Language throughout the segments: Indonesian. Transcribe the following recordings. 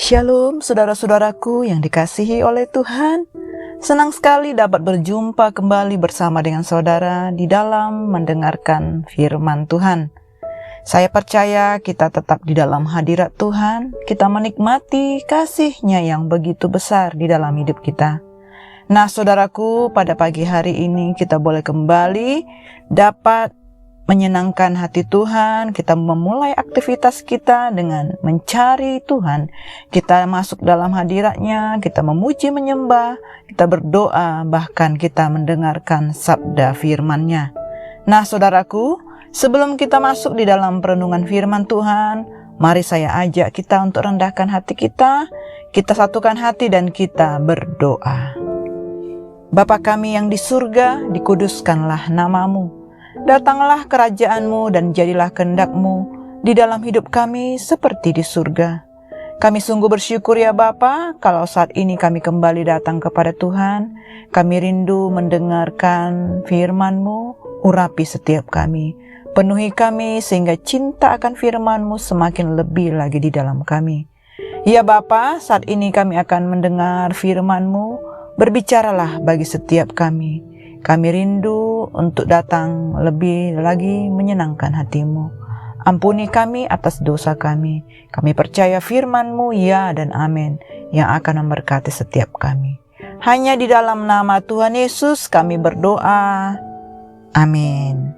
Shalom saudara-saudaraku yang dikasihi oleh Tuhan. Senang sekali dapat berjumpa kembali bersama dengan saudara di dalam mendengarkan firman Tuhan. Saya percaya kita tetap di dalam hadirat Tuhan, kita menikmati kasih-Nya yang begitu besar di dalam hidup kita. Nah saudaraku, pada pagi hari ini kita boleh kembali dapat menyenangkan hati Tuhan. Kita memulai aktivitas kita dengan mencari Tuhan. Kita masuk dalam hadirat-Nya, kita memuji menyembah, kita berdoa, bahkan kita mendengarkan sabda firman-Nya. Nah saudaraku, sebelum kita masuk di dalam perenungan firman Tuhan, mari saya ajak kita untuk rendahkan hati kita satukan hati dan kita berdoa. Bapa kami yang di surga, dikuduskanlah nama-Mu. Datanglah kerajaan-Mu dan jadilah kehendak-Mu di dalam hidup kami seperti di surga. Kami sungguh bersyukur ya Bapa, kalau saat ini kami kembali datang kepada Tuhan. Kami rindu mendengarkan firman-Mu, urapi setiap kami. Penuhi kami sehingga cinta akan firman-Mu semakin lebih lagi di dalam kami. Ya Bapa, saat ini kami akan mendengar firman-Mu, berbicaralah bagi setiap kami. Kami rindu untuk datang lebih lagi menyenangkan hati-Mu. Ampuni kami atas dosa kami. Kami percaya firman-Mu ya dan amin yang akan memberkati setiap kami. Hanya di dalam nama Tuhan Yesus kami berdoa. Amin.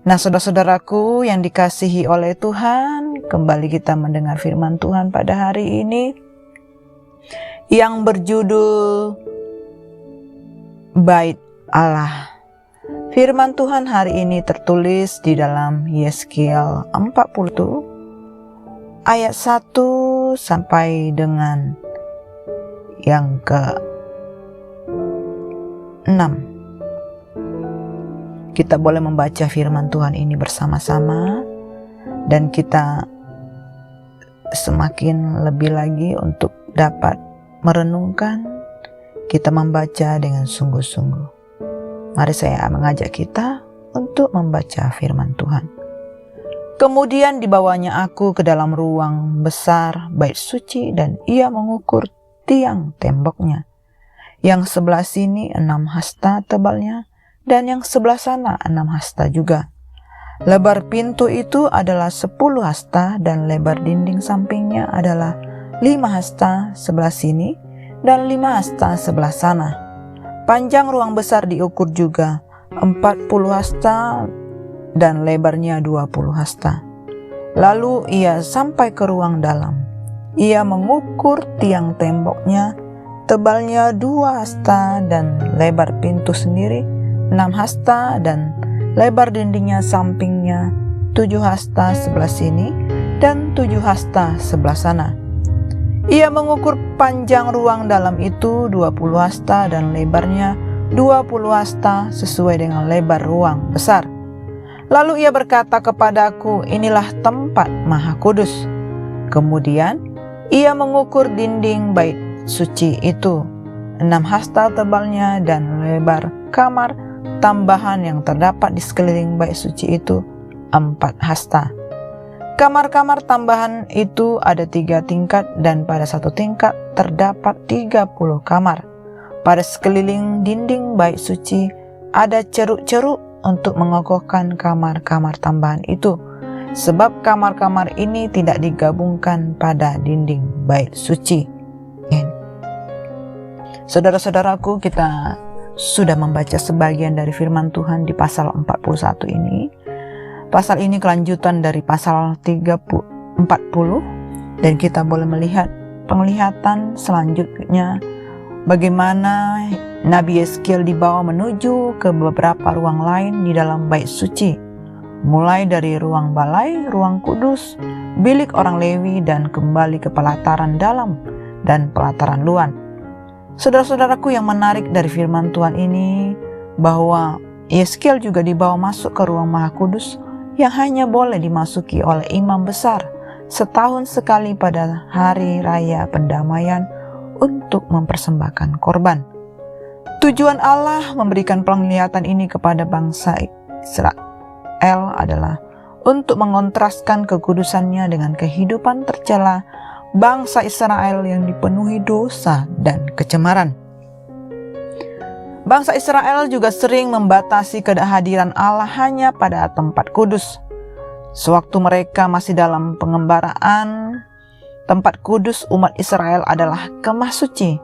Nah saudara-saudaraku yang dikasihi oleh Tuhan, kembali kita mendengar firman Tuhan pada hari ini yang berjudul Bait Allah. Firman Tuhan hari ini tertulis di dalam Yeskiel 40 ayat 1 sampai dengan yang ke-6. Kita boleh membaca firman Tuhan ini bersama-sama dan kita semakin lebih lagi untuk dapat merenungkan, kita membaca dengan sungguh-sungguh. Mari saya mengajak kita untuk membaca firman Tuhan. Kemudian dibawanya aku ke dalam ruang besar bait suci dan ia mengukur tiang temboknya. Yang sebelah sini 6 hasta tebalnya dan yang sebelah sana 6 hasta juga. Lebar pintu itu adalah 10 hasta dan lebar dinding sampingnya adalah 5 hasta sebelah sini dan 5 hasta sebelah sana. Panjang ruang besar diukur juga 40 hasta dan lebarnya 20 hasta. Lalu ia sampai ke ruang dalam. Ia mengukur tiang temboknya, tebalnya 2 hasta dan lebar pintu sendiri 6 hasta dan lebar dindingnya sampingnya 7 hasta sebelah sini dan 7 hasta sebelah sana. Ia mengukur panjang ruang dalam itu 20 hasta dan lebarnya 20 hasta sesuai dengan lebar ruang besar. Lalu ia berkata kepadaku, inilah tempat maha kudus. Kemudian ia mengukur dinding bait suci itu 6 hasta tebalnya dan lebar kamar tambahan yang terdapat di sekeliling bait suci itu 4 hasta. Kamar-kamar tambahan itu ada 3 tingkat dan pada satu tingkat terdapat 30 kamar. Pada sekeliling dinding bait suci ada ceruk-ceruk untuk mengokohkan kamar-kamar tambahan itu. Sebab kamar-kamar ini tidak digabungkan pada dinding bait suci. Saudara-saudaraku, kita sudah membaca sebagian dari firman Tuhan di pasal 41 ini. Pasal ini kelanjutan dari pasal 40 dan kita boleh melihat penglihatan selanjutnya bagaimana Nabi Yeskiel dibawa menuju ke beberapa ruang lain di dalam bait suci, mulai dari ruang balai, ruang kudus, bilik orang Lewi dan kembali ke pelataran dalam dan pelataran luar. Saudara-saudaraku, yang menarik dari firman Tuhan ini bahwa Yeskiel juga dibawa masuk ke ruang maha kudus yang hanya boleh dimasuki oleh imam besar setahun sekali pada hari raya pendamaian untuk mempersembahkan korban. Tujuan Allah memberikan penglihatan ini kepada bangsa Israel adalah untuk mengontraskan kekudusannya dengan kehidupan tercela bangsa Israel yang dipenuhi dosa dan kecemaran. Bangsa Israel juga sering membatasi kehadiran Allah hanya pada tempat kudus. Sewaktu mereka masih dalam pengembaraan, tempat kudus umat Israel adalah kemah suci.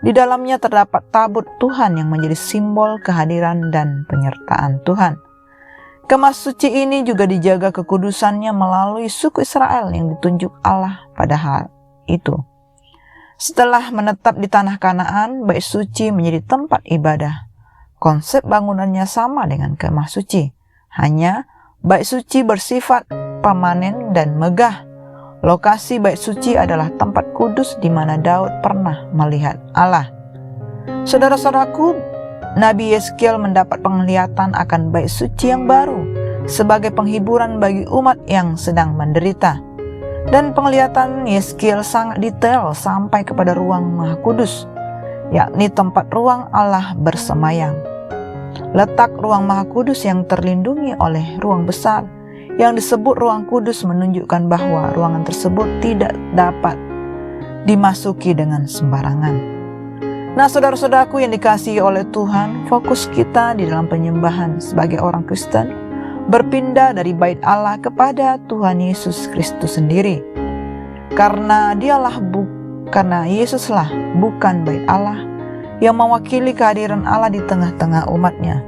Di dalamnya terdapat tabut Tuhan yang menjadi simbol kehadiran dan penyertaan Tuhan. Kemah suci ini juga dijaga kekudusannya melalui suku Israel yang ditunjuk Allah pada hal itu. Setelah menetap di tanah Kanaan, bait suci menjadi tempat ibadah. Konsep bangunannya sama dengan kemah suci, hanya bait suci bersifat permanen dan megah. Lokasi bait suci adalah tempat kudus di mana Daud pernah melihat Allah. Saudara-saudaraku, Nabi Yeskiel mendapat penglihatan akan bait suci yang baru sebagai penghiburan bagi umat yang sedang menderita. Dan penglihatan Yeskiel sangat detail sampai kepada ruang Maha Kudus, yakni tempat ruang Allah bersemayam. Letak ruang Maha Kudus yang terlindungi oleh ruang besar yang disebut ruang kudus menunjukkan bahwa ruangan tersebut tidak dapat dimasuki dengan sembarangan. Nah, saudara-saudaraku yang dikasihi oleh Tuhan, fokus kita di dalam penyembahan sebagai orang Kristen berpindah dari bait Allah kepada Tuhan Yesus Kristus sendiri. Karena karena Yesuslah bukan bait Allah yang mewakili kehadiran Allah di tengah-tengah umatnya.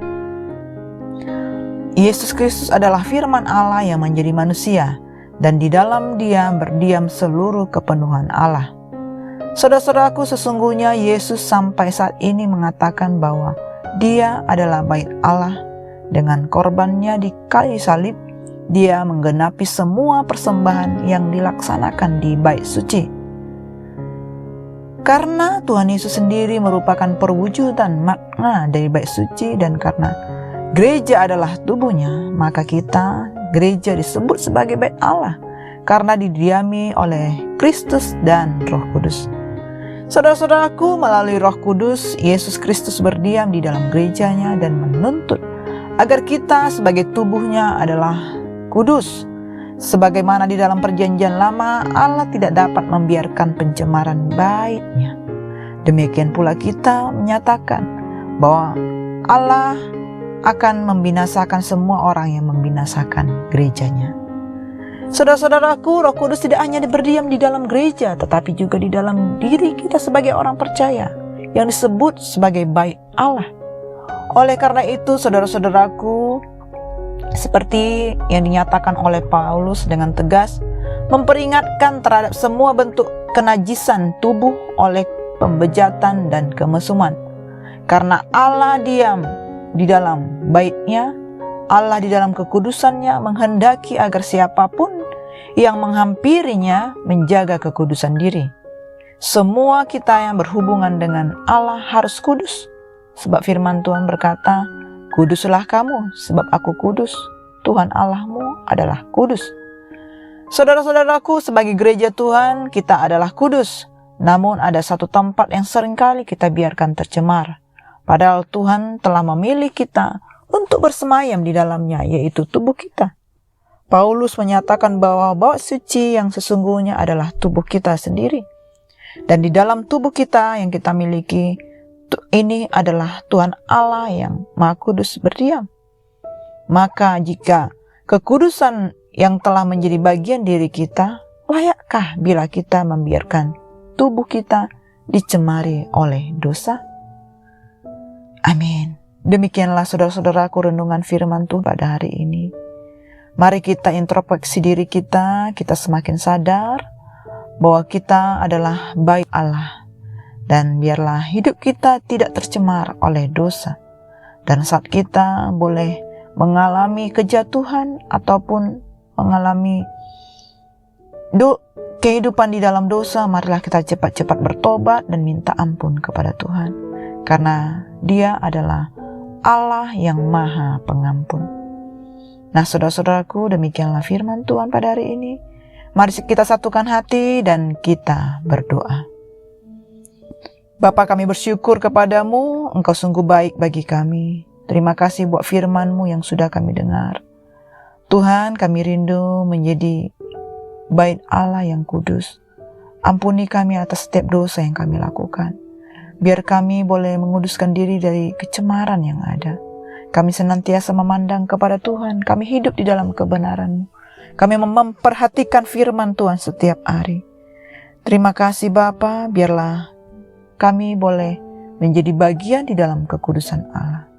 Yesus Kristus adalah firman Allah yang menjadi manusia, dan di dalam Dia berdiam seluruh kepenuhan Allah. Saudara-saudaraku, sesungguhnya Yesus sampai saat ini mengatakan bahwa Dia adalah bait Allah. Dengan korbannya di kayu salib, Dia menggenapi semua persembahan yang dilaksanakan di bait suci. Karena Tuhan Yesus sendiri merupakan perwujudan makna dari bait suci, dan karena gereja adalah tubuhnya, maka kita, gereja, disebut sebagai bait Allah karena didiami oleh Kristus dan Roh Kudus. Saudara-saudaraku, melalui Roh Kudus, Yesus Kristus berdiam di dalam gerejanya dan menuntut agar kita sebagai tubuhnya adalah kudus. Sebagaimana di dalam perjanjian lama, Allah tidak dapat membiarkan pencemaran bait-Nya. Demikian pula kita menyatakan bahwa Allah akan membinasakan semua orang yang membinasakan gerejanya. Saudara-saudaraku, Roh Kudus tidak hanya berdiam di dalam gereja, tetapi juga di dalam diri kita sebagai orang percaya yang disebut sebagai bait Allah. Oleh karena itu, saudara-saudaraku, seperti yang dinyatakan oleh Paulus dengan tegas, memperingatkan terhadap semua bentuk kenajisan tubuh oleh pembejatan dan kemesuman. Karena Allah diam di dalam bait-Nya, Allah di dalam kekudusannya menghendaki agar siapapun yang menghampirinya menjaga kekudusan diri. Semua kita yang berhubungan dengan Allah harus kudus. Sebab firman Tuhan berkata, "Kuduslah kamu, sebab aku kudus. Tuhan Allahmu adalah kudus." Saudara-saudaraku, sebagai gereja Tuhan, kita adalah kudus. Namun ada satu tempat yang seringkali kita biarkan tercemar. Padahal Tuhan telah memilih kita untuk bersemayam di dalamnya, yaitu tubuh kita. Paulus menyatakan bahwa bait suci yang sesungguhnya adalah tubuh kita sendiri. Dan di dalam tubuh kita yang kita miliki, ini adalah Tuhan Allah yang Maha Kudus berdiam. Maka jika kekudusan yang telah menjadi bagian diri kita, layakkah bila kita membiarkan tubuh kita dicemari oleh dosa? Amin. Demikianlah saudara-saudaraku renungan firman Tuhan pada hari ini. Mari kita introspeksi diri kita semakin sadar bahwa kita adalah bait Allah. Dan biarlah hidup kita tidak tercemar oleh dosa. Dan saat kita boleh mengalami kejatuhan ataupun mengalami kehidupan di dalam dosa, marilah kita cepat-cepat bertobat dan minta ampun kepada Tuhan. Karena Dia adalah Allah yang Maha Pengampun. Nah, saudara-saudaraku, demikianlah firman Tuhan pada hari ini. Mari kita satukan hati dan kita berdoa. Bapa, kami bersyukur kepadamu, Engkau sungguh baik bagi kami. Terima kasih buat firman-Mu yang sudah kami dengar. Tuhan, kami rindu menjadi bait Allah yang kudus. Ampuni kami atas setiap dosa yang kami lakukan. Biar kami boleh menguduskan diri dari kecemaran yang ada. Kami senantiasa memandang kepada Tuhan. Kami hidup di dalam kebenaran-Mu. Kami memperhatikan firman Tuhan setiap hari. Terima kasih Bapa, biarlah kami boleh menjadi bagian di dalam kekudusan Allah.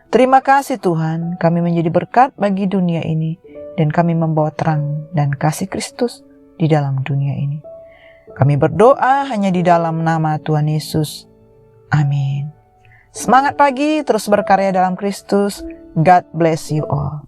Terima kasih Tuhan, kami menjadi berkat bagi dunia ini dan kami membawa terang dan kasih Kristus di dalam dunia ini. Kami berdoa hanya di dalam nama Tuhan Yesus. Amin. Semangat pagi, terus berkarya dalam Kristus. God bless you all.